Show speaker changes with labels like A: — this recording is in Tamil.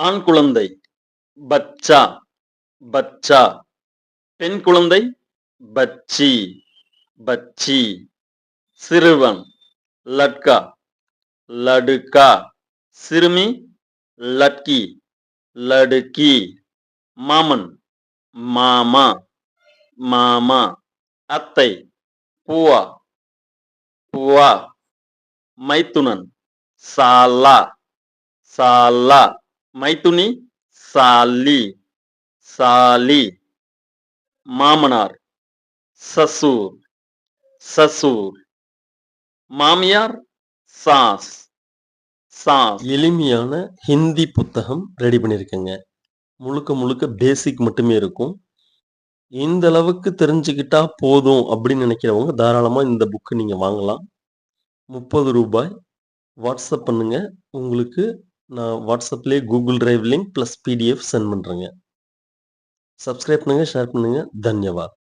A: ஆண் குழந்தை பச்சா பச்சா, பெண் குழந்தை பச்சி பச்சி, சிறுவன் லட்கா லடுக்கா, சிறுமி லட்கி லடுக்கி, மாமன் மாமா மாமா, அத்தை பூவா பூவா, மைத்துனன் சாலா சாலா, மைத்துனி சாலி சாலி, மாமனார் சசூர் சசூர், மாமியார் சாஸ் சாஸ்.
B: எளிமையான ஹிந்தி புத்தகம் ரெடி பண்ணியிருக்கேங்க. முழுக்க முழுக்க பேசிக் மட்டுமே இருக்கும். இந்த அளவுக்கு தெரிஞ்சுக்கிட்டா போதும் அப்படின்னு நினைக்கிறவங்க தாராளமா இந்த புக்கு நீங்க வாங்கலாம். ரூ. 30. வாட்ஸ்அப் பண்ணுங்க. உங்களுக்கு நான் வாட்ஸ்அப்லேயே Google drive link plus PDF send பண்றேங்க. சப்ஸ்கிரைப் பண்ணுங்க, ஷேர் பண்ணுங்க. தன்யவாத்.